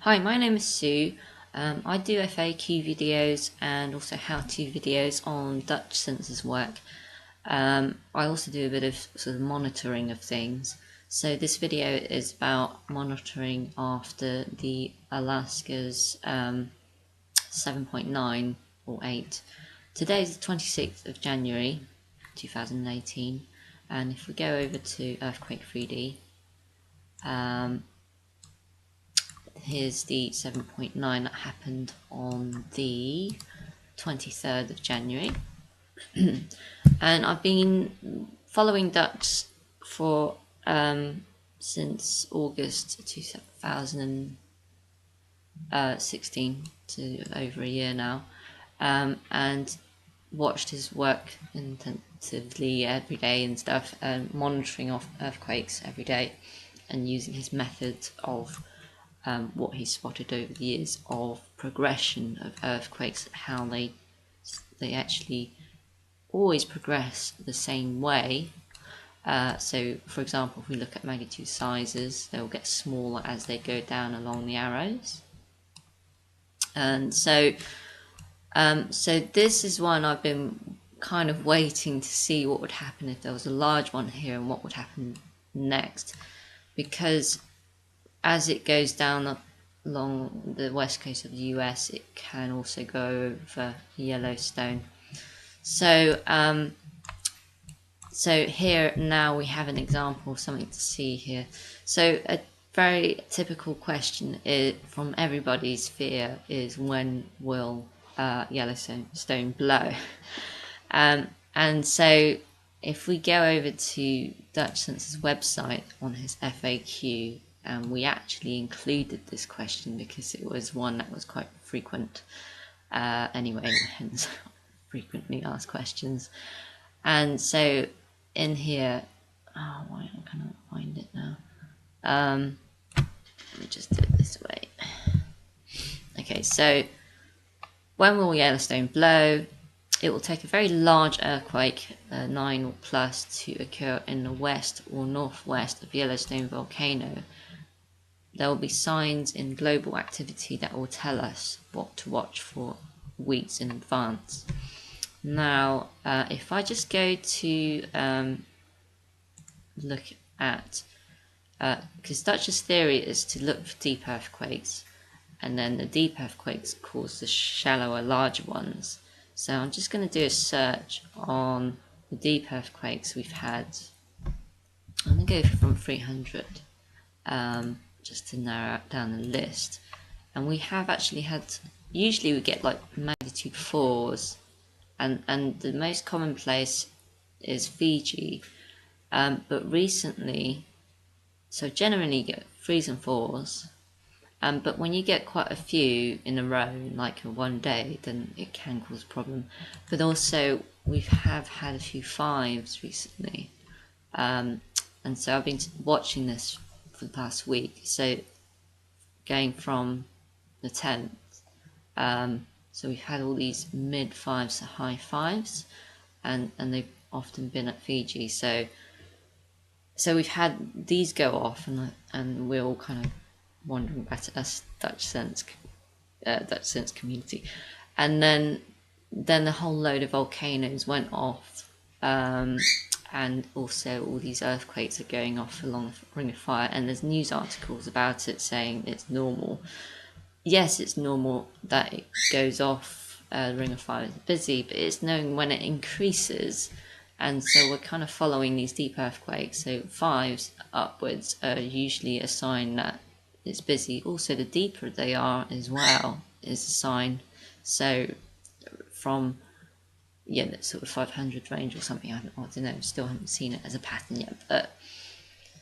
Hi, my name is Sue. I do FAQ videos and also how-to videos on Dutch census work. I also do a bit of sort of monitoring of things. So this video is about monitoring after the Alaska's 7.9 or 8. Today is the 26th of January 2018, and if we go over to Earthquake 3D, here's the 7.9 that happened on the 23rd of January. And I've been following Dutch for since August 2016, to over a year now, and watched his work intensively every day and stuff, monitoring of earthquakes every day and using his methods of what he spotted over the years of progression of earthquakes, how they actually always progress the same way. So, for example, if we look at magnitude sizes, they'll get smaller as they go down along the arrows. And so this is one I've been kind of waiting to see what would happen if there was a large one here and what would happen next, because as it goes down along the west coast of the US, it can also go over Yellowstone. So here now we have an example of something to see here. So a very typical question from everybody's fear is, when will Yellowstone blow? And so if we go over to Dutch Census website on his FAQ, and we actually included this question because it was one that was quite frequent anyway, hence frequently asked questions. And so in here, why I cannot find it now. Let me just do it this way. Okay, so when will Yellowstone blow? It will take a very large earthquake, 9 or plus, to occur in the west or northwest of Yellowstone volcano. There will be signs in global activity that will tell us what to watch for weeks in advance. Now, if I just go to look at, because Dutch's theory is to look for deep earthquakes, and then the deep earthquakes cause the shallower, larger ones. So I'm just going to do a search on the deep earthquakes we've had. I'm going to go from 300. Just to narrow down the list, and we have actually had, usually we get like magnitude 4s, and the most common place is Fiji, but recently, so generally you get 3s and 4s, but when you get quite a few in a row, like in one day, then it can cause a problem. But also we have had a few 5s recently, and so I've been watching this for the past week. So going from the 10th, so we've had all these mid 5s to high 5s, and they've often been at Fiji. So we've had these go off, and we're all kind of wondering about it as Dutch Sense community, and then the whole load of volcanoes went off. And also all these earthquakes are going off along the Ring of Fire, and there's news articles about it saying it's normal. Yes, it's normal that it goes off, the Ring of Fire is busy, but it's knowing when it increases, and so we're kind of following these deep earthquakes. So 5s upwards are usually a sign that it's busy. Also, the deeper they are as well is a sign. So from that sort of 500 range or something, I don't know, still haven't seen it as a pattern yet, but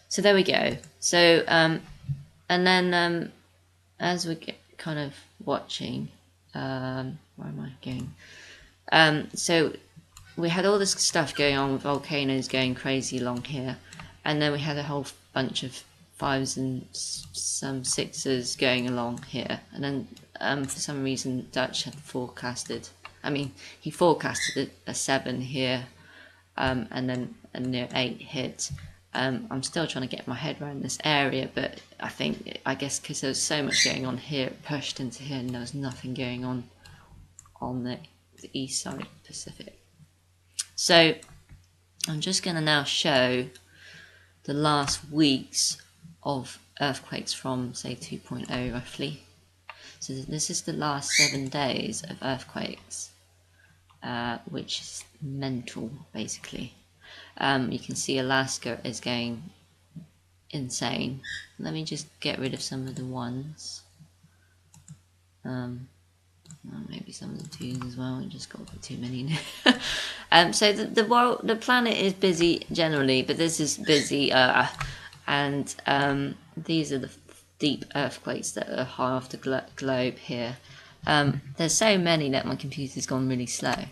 so there we go. So and then as we get kind of watching, where am I going? So we had all this stuff going on with volcanoes going crazy along here, and then we had a whole bunch of 5s and some 6s going along here, and then for some reason Dutch had forecasted, he forecasted a 7 here, and then a near 8 hit, I'm still trying to get my head around this area, but I guess because there was so much going on here, it pushed into here, and there was nothing going on the east side Pacific. So I'm just going to now show the last weeks of earthquakes from, say, 2.0 roughly. So this is the last 7 days of earthquakes, which is mental, basically. You can see Alaska is going insane. Let me just get rid of some of the ones. Maybe some of the twos as well. We just got too many now. So the planet is busy generally, but this is busy, and these are the deep earthquakes that are high off the globe here. There's so many that my computer's gone really slow.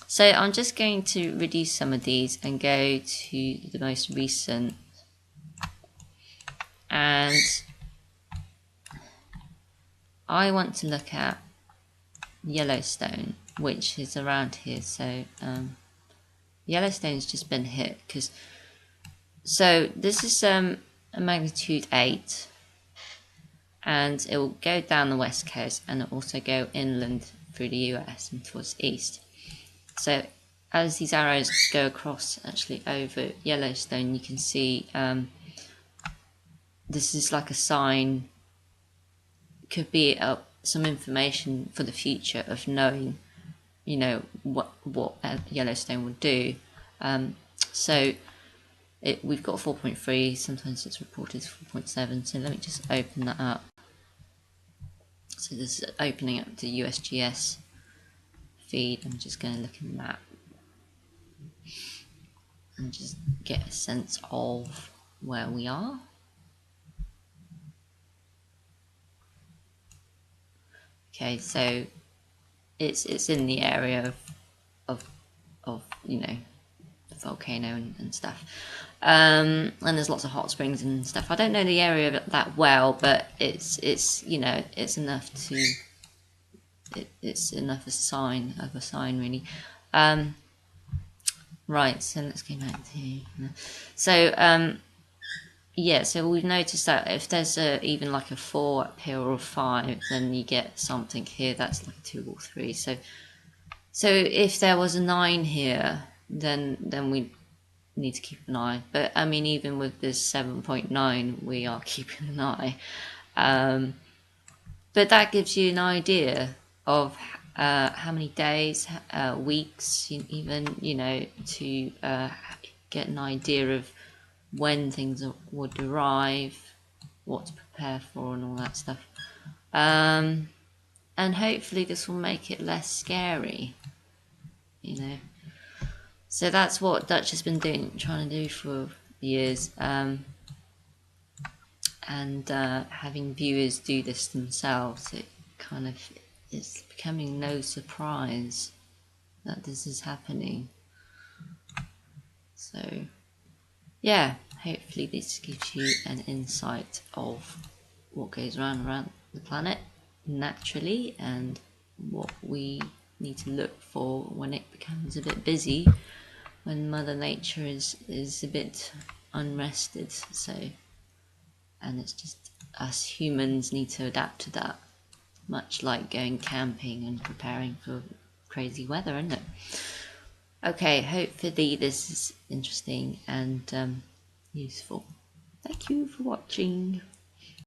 So I'm just going to reduce some of these and go to the most recent, and I want to look at Yellowstone, which is around here. So Yellowstone's just been hit so this is a magnitude 8, and it will go down the west coast and it'll also go inland through the US and towards the east. So as these arrows go across actually over Yellowstone, you can see this is like a sign, could be some information for the future of knowing, you know, what Yellowstone would do. So we've got 4.3, sometimes it's reported as 4.7, so let me just open that up. So this is opening up the USGS feed. I'm just going to look at the map and just get a sense of where we are. Okay, so it's in the area of you know, the volcano and stuff, and there's lots of hot springs and stuff. I don't know the area that well, but it's you know, it's enough to it's enough a sign really. Right, so let's go back to so yeah, so we've noticed that if there's even like a 4 up here or a 5, then you get something here that's like 2 or 3. So if there was a 9 here, then we need to keep an eye. But I mean, even with this 7.9, we are keeping an eye. But that gives you an idea of how many days, weeks, even, you know, to get an idea of when things would arrive, what to prepare for, and all that stuff. And hopefully this will make it less scary, you know. So that's what Dutch has been trying to do for years, and having viewers do this themselves, it kind of is becoming no surprise that this is happening. So yeah, hopefully this gives you an insight of what goes around the planet naturally, and what we need to look for when it becomes a bit busy, when Mother Nature is a bit unrested. So, and it's just us humans need to adapt to that, much like going camping and preparing for crazy weather, isn't it? Okay, hopefully this is interesting and useful. Thank you for watching.